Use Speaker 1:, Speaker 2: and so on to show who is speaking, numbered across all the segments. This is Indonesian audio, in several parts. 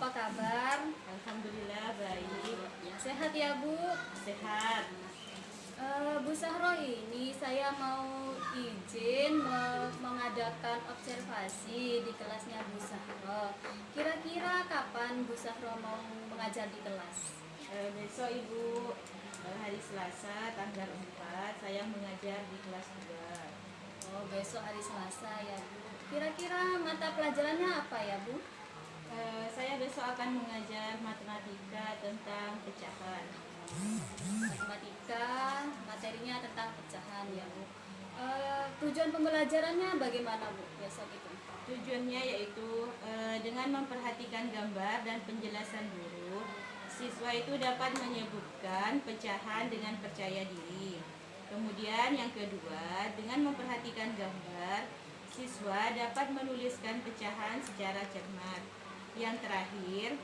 Speaker 1: apa kabar?
Speaker 2: Alhamdulillah baik.
Speaker 1: Sehat ya Bu?
Speaker 2: Sehat.
Speaker 1: Bu Sahro, ini saya mau izin mengadakan observasi di kelasnya Bu Sahro. Kira-kira kapan Bu Sahro mau mengajar di kelas?
Speaker 2: Besok Ibu, hari Selasa tanggal 4 saya mengajar di kelas 2.
Speaker 1: Oh, besok hari Selasa ya Bu. Kira-kira mata pelajarannya apa ya Bu?
Speaker 2: Saya besok akan mengajar matematika tentang pecahan.
Speaker 1: Matematika, materinya tentang pecahan ya Bu. Tujuan pembelajarannya bagaimana Bu besok itu?
Speaker 2: Tujuannya yaitu dengan memperhatikan gambar dan penjelasan guru, siswa itu dapat menyebutkan pecahan dengan percaya diri. Kemudian yang kedua, dengan memperhatikan gambar, siswa dapat menuliskan pecahan secara cermat. Yang terakhir,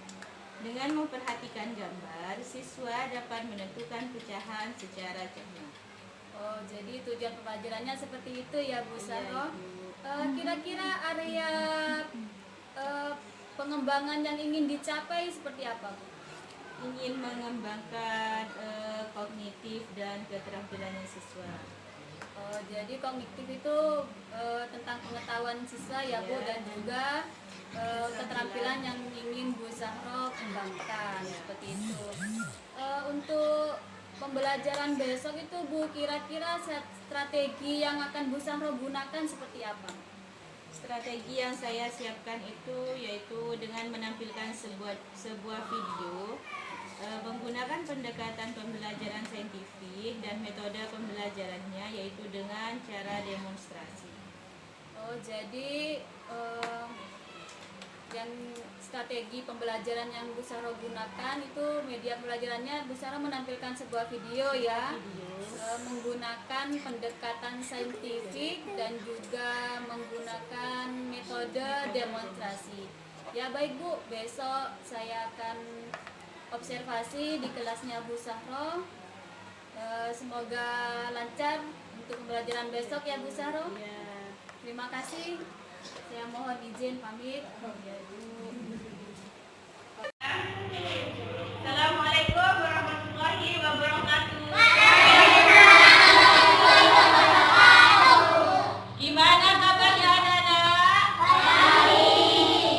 Speaker 2: dengan memperhatikan gambar, siswa dapat menentukan pecahan secara cermat.
Speaker 1: Oh, jadi tujuan pembelajarannya seperti itu ya Bu Sahro.
Speaker 2: Ibu.
Speaker 1: Kira-kira area pengembangan yang ingin dicapai seperti apa Bu?
Speaker 2: Ingin mengembangkan kognitif dan keterampilan siswa.
Speaker 1: Oh, jadi kognitif itu tentang pengetahuan siswa ya Bu, dan juga keterampilan yang ingin Bu Sahro kembangkan seperti itu. Untuk pembelajaran besok itu Bu, kira-kira strategi yang akan Bu Sahro gunakan seperti apa?
Speaker 2: Strategi yang saya siapkan itu yaitu dengan menampilkan sebuah video menggunakan pendekatan pembelajaran saintifik dan metode pembelajarannya yaitu dengan cara demonstrasi.
Speaker 1: Oh, jadi yang strategi pembelajaran yang Bu Sahro gunakan itu media pembelajarannya Bu Sahro menampilkan sebuah video ya, menggunakan pendekatan saintifik dan juga menggunakan metode demonstrasi. Ya baik Bu, besok saya akan observasi di kelasnya Bu Sahro. Semoga lancar untuk pembelajaran besok ya Bu Sahro.
Speaker 2: Ya.
Speaker 1: Terima kasih. Saya mohon izin pamit.
Speaker 2: Assalamualaikum warahmatullahi wabarakatuh. Gimana kabarnya anak-anak?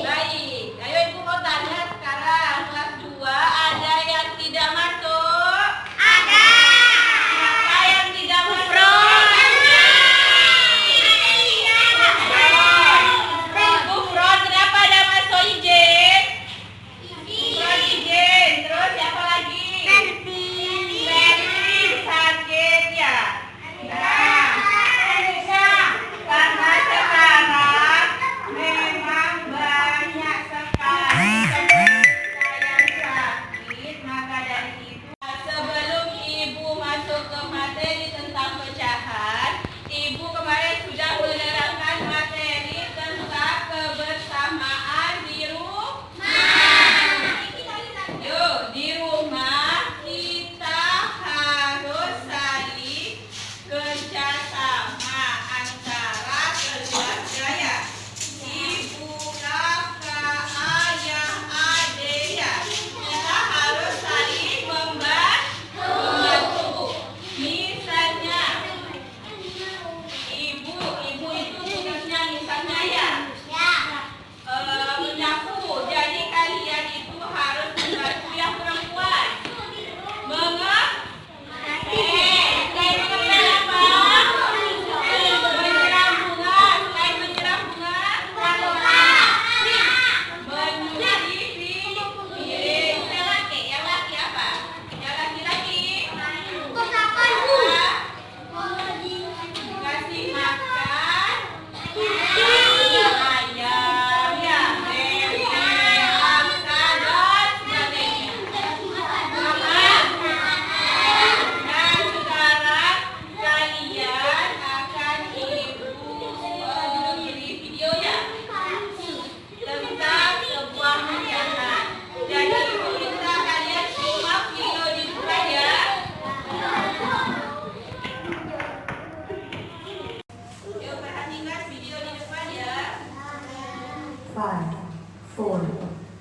Speaker 2: Baik. Ayo Ibu mau tanya sekarang kelas 2 ada yang tidak masuk? Siapa yang tidak masuk? Gufron, kenapa ada masuk?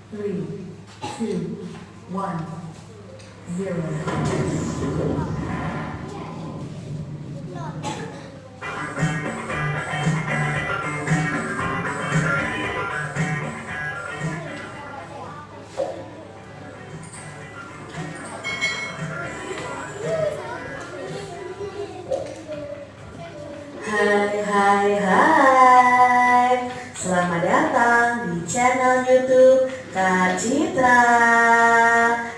Speaker 3: 3, 2, 1, 0. Hai, selamat datang di channel YouTube Kak Citra.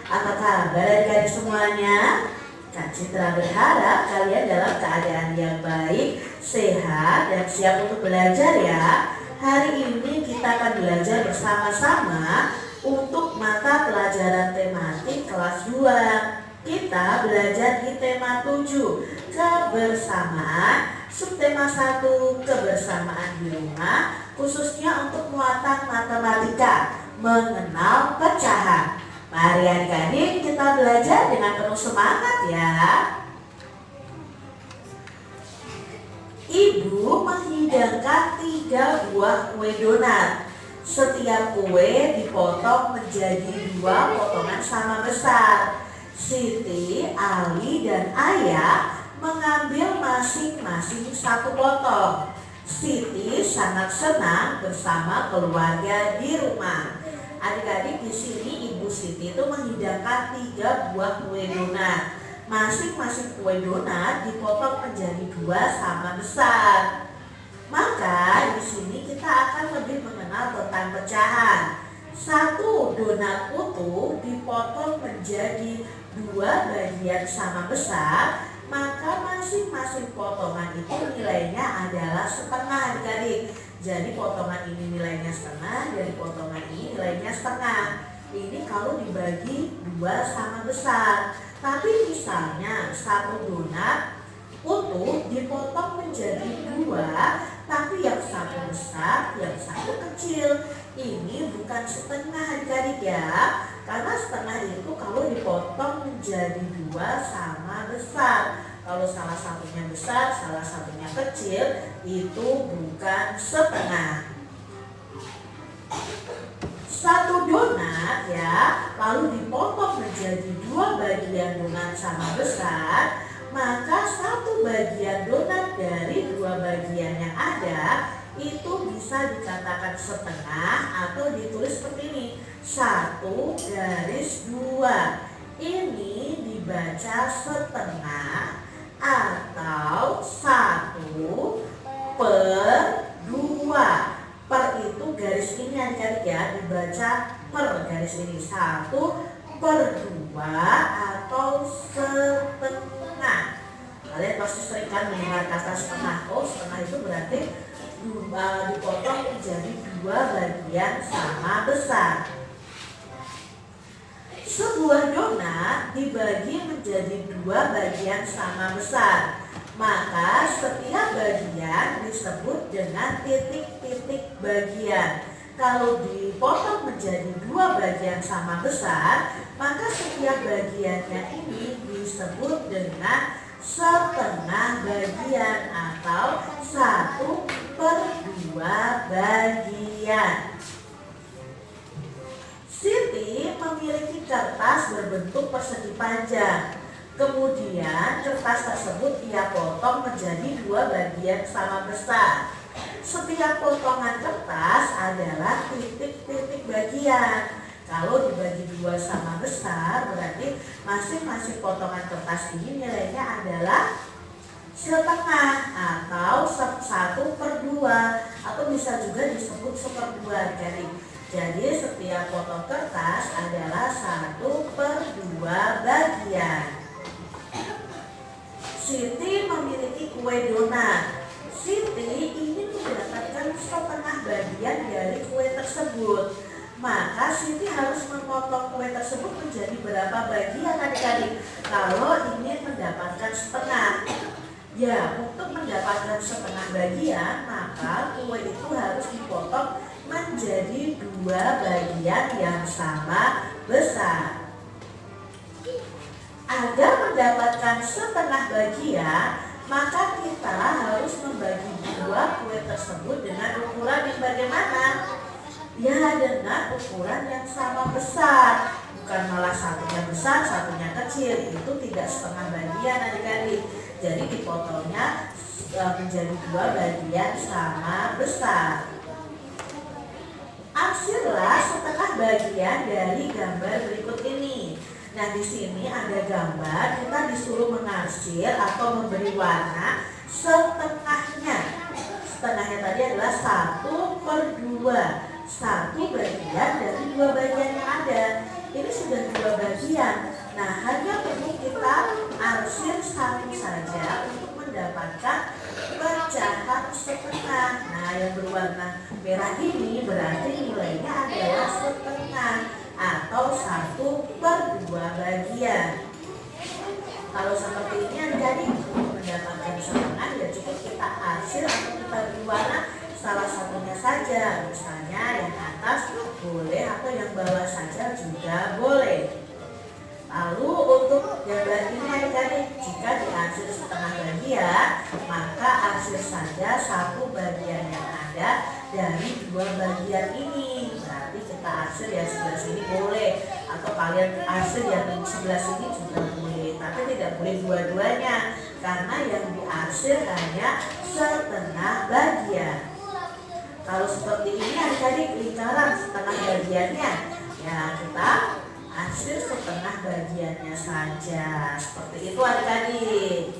Speaker 3: Apa kabar adik-adik semuanya? Kak Citra berharap kalian dalam keadaan yang baik, sehat, dan siap untuk belajar ya. Hari ini kita akan belajar bersama-sama untuk mata pelajaran tematik kelas 2. Kita belajar di tema 7, kebersamaan. Subtema 1, kebersamaan di rumah, khususnya untuk muatan matematika, mengenal pecahan. Mari adik-adik kita belajar dengan penuh semangat ya. Ibu menghidangkan 3 buah kue donat. Setiap kue dipotong menjadi 2 potongan sama besar. Siti, Ali, dan Ayah mengambil masing-masing 1 potong. Siti sangat senang bersama keluarga di rumah. Adik-adik, di sini Ibu Siti itu menghidangkan 3 buah kue donat. Masing-masing kue donat dipotong menjadi 2 sama besar. Maka di sini kita akan lebih mengenal tentang pecahan. 1 donat utuh dipotong menjadi 2 bagian sama besar, maka masing-masing potongan itu nilainya adalah setengah adik-adik. Jadi potongan ini nilainya setengah, dari potongan ini nilainya setengah. Ini kalau dibagi 2 sama besar. Tapi misalnya 1 donat utuh dipotong menjadi 2, tapi yang 1 besar, yang 1 kecil. Ini bukan setengah adik-adik ya, karena setengah itu kalau dipotong menjadi 2 sama besar. Kalau salah satunya besar, salah satunya kecil, itu bukan setengah. 1 donat ya, lalu dipotong menjadi 2 bagian donat sama besar, maka 1 bagian donat dari 2 bagian yang ada itu bisa dikatakan setengah atau ditulis seperti ini, 1/2. Ini dibaca setengah atau 1/2. Per itu garis ini adik-adik ya, dibaca per garis ini, 1/2 atau setengah. Kalian pasti sering kan mendengar kata setengah. Oh, setengah itu berarti dipotong menjadi 2 bagian sama besar. Sebuah donat dibagi menjadi 2 bagian sama besar, maka setiap bagian disebut dengan titik-titik bagian. Kalau dipotong menjadi 2 bagian sama besar, maka setiap bagiannya ini disebut dengan setengah bagian atau 1/2 bagian. Siti memiliki kertas berbentuk persegi panjang. Kemudian kertas tersebut ia potong menjadi 2 bagian sama besar. Setiap potongan kertas adalah titik-titik bagian. Kalau dibagi 2 sama besar, berarti masing-masing potongan kertas ini nilainya adalah setengah atau 1/2, atau bisa juga disebut 1/2 jadi setiap potong kertas adalah 1/2 bagian. Siti memiliki kue donat. Siti ingin mendapatkan setengah bagian dari kue tersebut. Maka Siti harus memotong kue tersebut menjadi berapa bagian adik-adik kalau ingin mendapatkan setengah. Ya, untuk mendapatkan setengah bagian, maka kue itu harus dipotong menjadi 2 bagian yang sama besar. Agar mendapatkan setengah bagian, maka kita harus membagi 2 kue tersebut dengan ukuran yang bagaimana? Ya, dengan ukuran yang sama besar. Bukan malah satunya besar, satunya kecil. Itu tidak setengah bagian adik-adik. Jadi dipotongnya menjadi 2 bagian sama besar. Arsirlah setengah bagian dari gambar berikut ini. Nah, di sini ada gambar, kita disuruh mengarsir atau memberi warna setengahnya. Setengahnya tadi adalah 1/2. 1 bagian dari 2 bagian yang ada. Ini sudah 2 bagian. Nah, hanya perlu kita arsir 1 saja untuk mendapatkan pecahan setengah. Nah, yang berwarna merah ini berarti nilainya adalah setengah atau 1/2 bagian. Kalau seperti ini jadi untuk mendapatkan setengah ya cukup kita arsir atau kita beri warna salah satunya saja. Misalnya yang atas boleh atau yang bawah saja juga boleh. Lalu untuk gambar ini adik-adik, jika diarsir setengah bagian, maka arsir saja 1 bagian yang ada dari 2 bagian ini. Berarti kita arsir yang sebelah sini boleh, atau kalian arsir yang sebelah sini juga boleh. Tapi tidak boleh dua-duanya, karena yang diarsir hanya setengah bagian. Kalau seperti ini adik-adik lingkaran setengah bagiannya, ya kita arsir setengah bagiannya saja. Seperti itu adik-adik.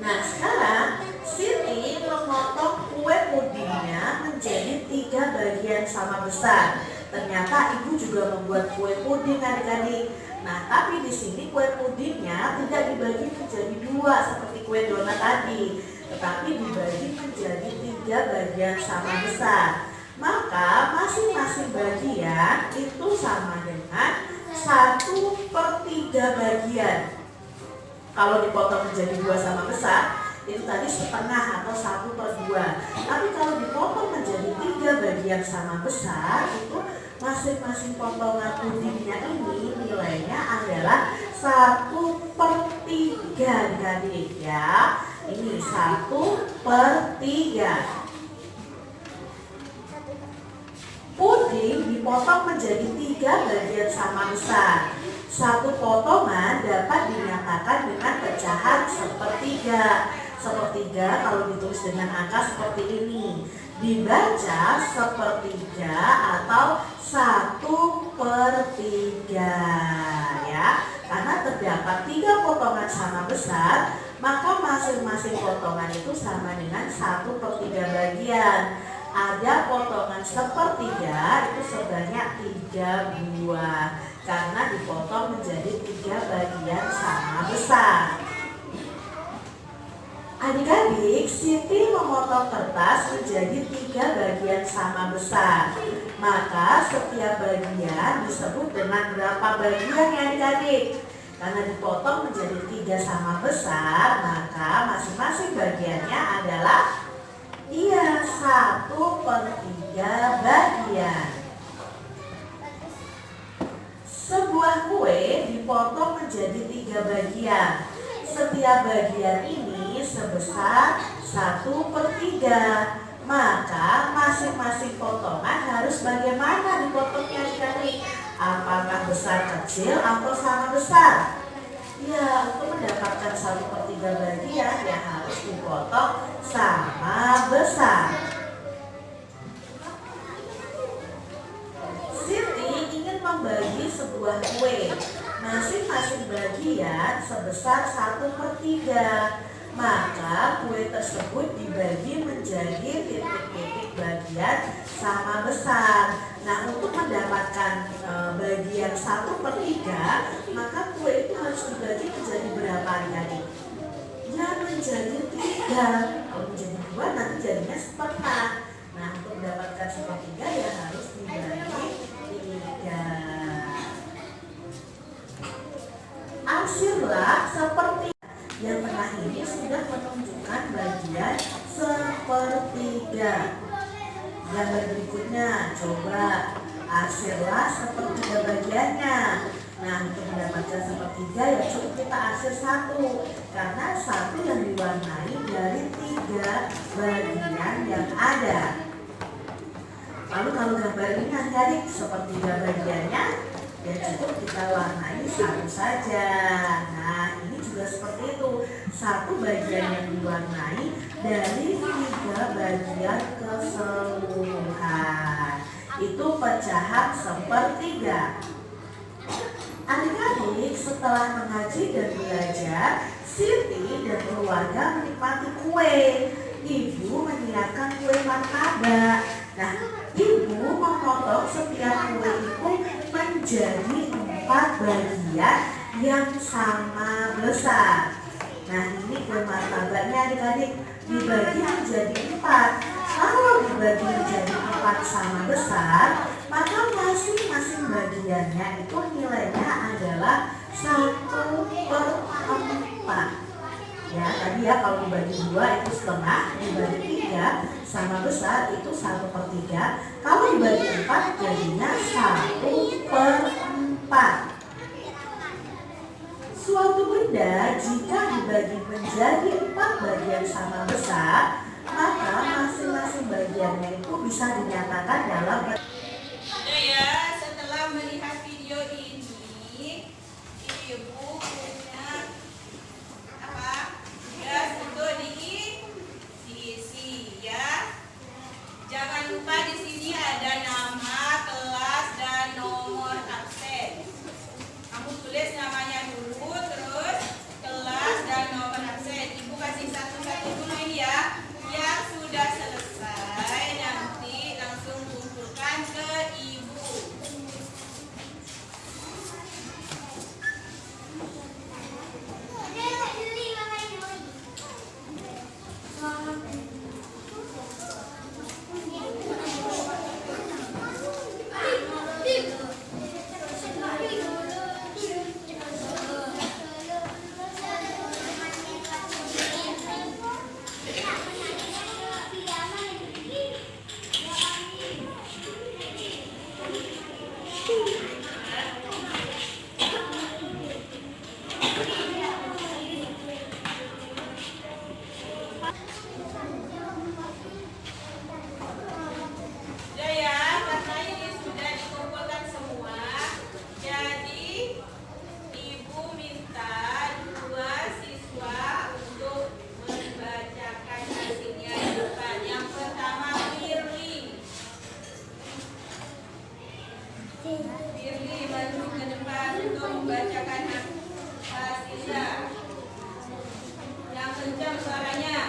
Speaker 3: Nah, sekarang Siti memotong kue pudingnya menjadi 3 bagian sama besar. Ternyata ibu juga membuat kue puding adik-adik. Nah, tapi di sini kue pudingnya tidak dibagi menjadi 2 seperti kue donat tadi, tetapi dibagi menjadi 3 bagian sama besar. Maka masing-masing bagian itu sama dengan 1/3 bagian. Kalau dipotong menjadi 2 sama besar, itu tadi setengah atau 1/2. Tapi kalau dipotong menjadi 3 bagian sama besar, itu masing-masing potongan pudingnya ini nilainya adalah 1/3 adik ya. Ini 1/3. Puding dipotong menjadi 3 bagian sama besar. 1 potongan dapat dinyatakan dengan pecahan 1/3. 1/3 kalau ditulis dengan angka seperti ini dibaca 1/3 atau 1/3 ya. Karena terdapat 3 potongan sama besar, maka masing-masing potongan itu sama dengan 1/3 bagian. Ada potongan 1/3 itu sebanyak 3 buah karena dipotong menjadi 3 bagian sama besar. Adik-adik, Siti memotong kertas menjadi 3 bagian sama besar. Maka setiap bagian disebut dengan berapa bagian ya adik-adik? Karena dipotong menjadi 3 sama besar, maka masing-masing bagiannya adalah 1/3 bagian. Sebuah kue dipotong menjadi 3 bagian. Setiap bagian ini sebesar 1/3. Maka masing-masing potongan harus bagaimana dipotongnya adik-adik? Apakah besar kecil atau sama besar? Ya, untuk mendapatkan 1/3 bagian ya harus dipotong sama besar. Siti ingin membagi sebuah kue. Masing-masing bagian sebesar 1/3. Maka kue tersebut dibagi menjadi titik-titik bagian sama besar. Nah, untuk mendapatkan bagian 1/3, maka kue itu harus dibagi menjadi berapa adik-adik? Ya, menjadi 3. Kalau menjadi 2 nanti jadinya setengah. Nah, untuk mendapatkan 1/3 ya harus dibagi 3. Arsirlah seperti yang tengah ini sudah menunjukkan bagian 1/3. Gambar berikutnya, coba arsirlah 1/3 bagiannya. Nah, untuk mendapatkan 1/3 ya cukup kita arsir 1, karena 1 yang diwarnai dari 3 bagian yang ada. Lalu kalau gambar ini adik-adik seperti bagiannya, ya cukup kita warnai satu saja. Nah, ini juga seperti itu. Satu bagian yang diwarnai dari 3 bagian keseluruhan. Itu pecahan sepertiga. Adik-adik setelah mengaji dan belajar, Siti dan keluarga menikmati kue. Ibu menyiapkan kue martabak. Nah, ibu memotong setiap kue itu menjadi 4 bagian yang sama besar. Nah, ini kue martabaknya adik-adik dibagi menjadi 4. Kalau dibagi menjadi 4 sama besar, maka masing-masing bagiannya itu nilainya adalah 1/4. Ya, tadi ya kalau dibagi 2 itu setengah, dibagi 3 sama besar itu 1/3. Kalau dibagi 4 jadinya 1/4. Suatu benda jika dibagi menjadi 4 bagian sama besar, maka masing-masing bagiannya itu bisa dinyatakan dalam
Speaker 2: Ya, setelah melihat video ini, ibu punya apa? Tugas untuk diisi ya. Jangan lupa di sini ada nama, kelas, dan nomor absen. Kamu tulis namanya dulu, terus kelas dan nomor absen. Ibu kasih satu-satu dulu ini ya. Yang sudah selesai nanti langsung kumpulkan ke ibu. Firly maju ke depan untuk membacakan hasilnya. Yang kencang suaranya.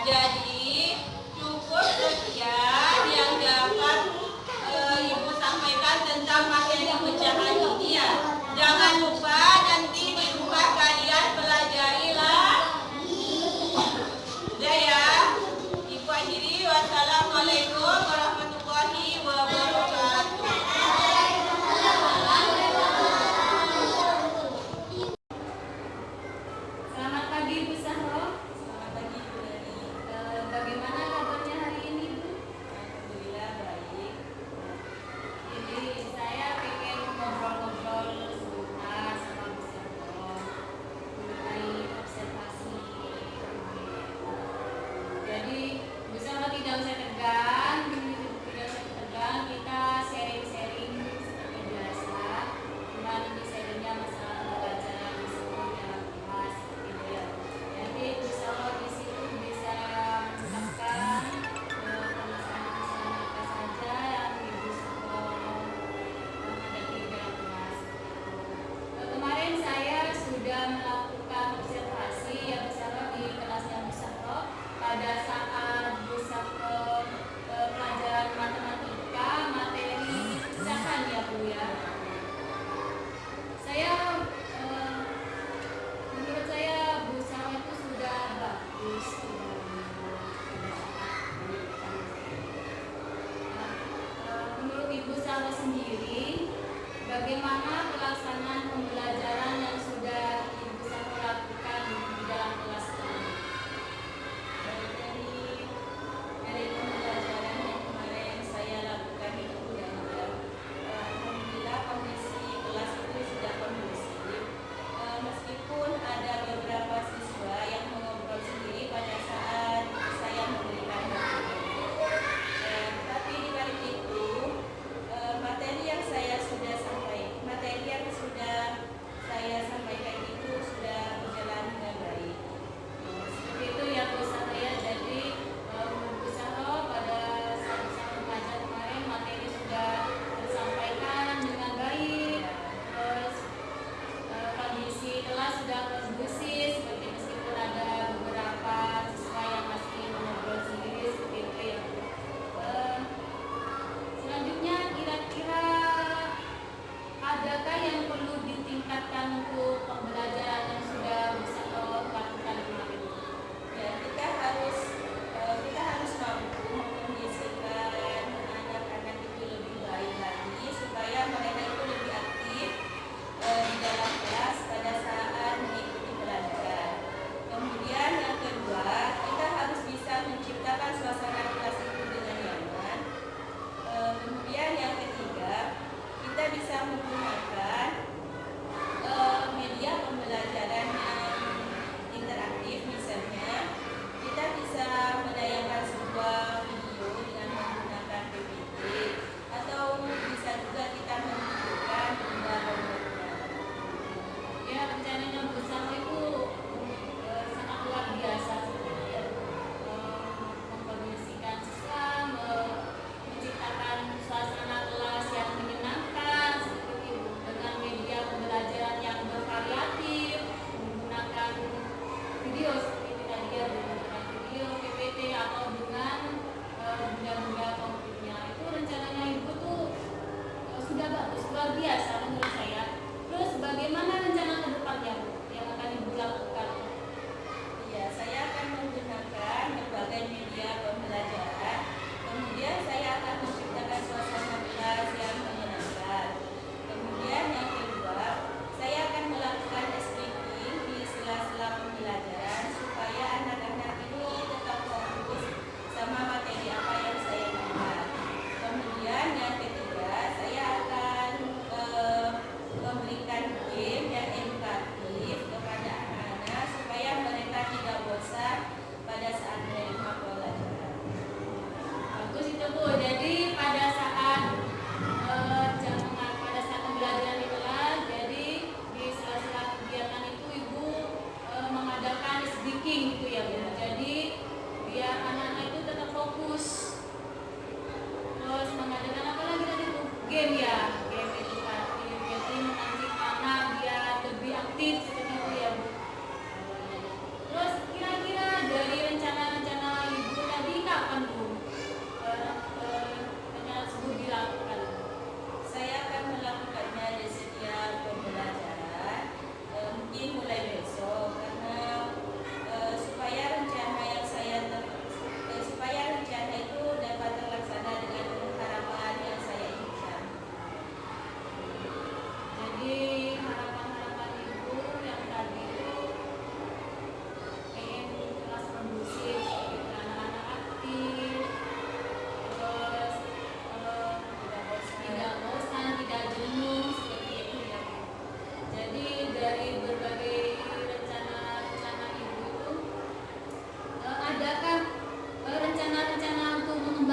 Speaker 2: Jadi cukup sekian yang dapat Ibu sampaikan tentang materi pecahan ini ya. Jangan lupa nanti di rumah kalian pelajarilah. Udah ya. Ibu akhiri. Wassalamualaikum warahmatullahi wabarakatuh.
Speaker 1: Selamat pagi Bu Sahro.
Speaker 2: Selamat pagi Bu Dani.
Speaker 1: Bagaimana kabarnya hari ini Bu?
Speaker 2: Alhamdulillah baik.
Speaker 1: Jadi saya pengen ngobrol-ngobrol sebentar sama Bu Sahro mengenai observasi. Jadi Bu Sahro tidak usah tegang, kita sharing-sharing seperti biasa. Cuma ini sharingnya masalah pembelajaran meskipun dalam kelas gitu ya. Jadi Bu Sahro di situ bisa mengungkapkan permasalahan-permasalahan apa saja yang Ibu Sahro hadapi dalam kelas. Kemarin saya sudah melakukan observasi ya Bu Sahro di kelasnya Bu Sahro pada saat Bu Sahro pelajaran matematika materi pecahan ya Bu ya. Menurut saya Bu Sahro itu sudah bagus. Menurut Ibu Sahro sendiri, bagaimana pelaksanaan pembelajaran yang sudah Ibu Sahro lakukan di dalam kelas ini?
Speaker 2: Dari pembelajaran yang kemarin saya lakukan itu dan alhamdulillah kondisi kelas itu sudah kondusif. Meskipun ada beberapa siswa yang mengobrol sendiri pada saat saya memberikan materi, tapi di balik itu materi yang sudah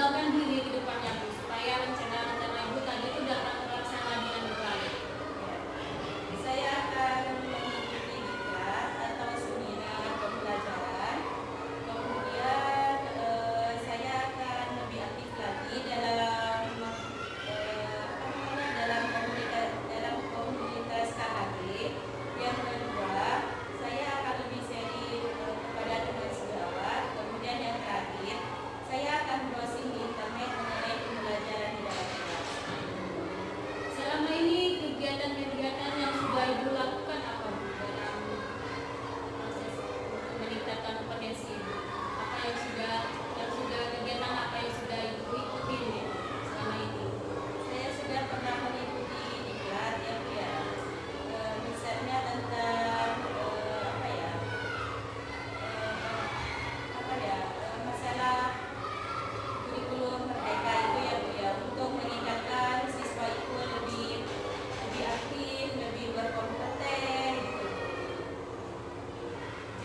Speaker 1: mengembangkan diri ke depannya Bu, supaya rencana-rencana Ibu tadi itu dapat terlaksana dengan baik.
Speaker 2: Saya akan mengikuti diklat atau seminar pembelajaran. Kemudian saya akan lebih aktif lagi dalam dalam komunitas KKG. Yang kedua, saya akan lebih sharing kepada teman sejawat. Kemudian yang terakhir, saya akan browsing di internet mengenai pembelajaran di dalam kelas.
Speaker 1: Selama ini kegiatan-kegiatan yang sudah Ibu lakukan apa Bu dalam proses meningkatkan kompetensi Ibu? Apa yang sudah kegiatan apa yang sudah Ibu ikuti selama ini?
Speaker 2: Saya sudah pernah mengikuti diklat ya Bu ya. Misalnya tentang masalah kurikulum merdeka itu ya Bu ya, untuk meningkatkan siswa itu lebih aktif, lebih berkompeten gitu.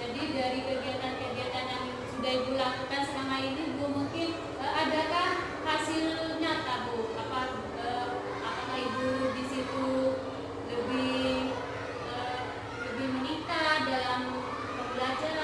Speaker 1: Jadi dari kegiatan-kegiatan yang sudah Ibu lakukan selama ini Bu, mungkin adakah hasil nyata Bu? Apakah Ibu di situ lebih meningkat dalam pembelajaran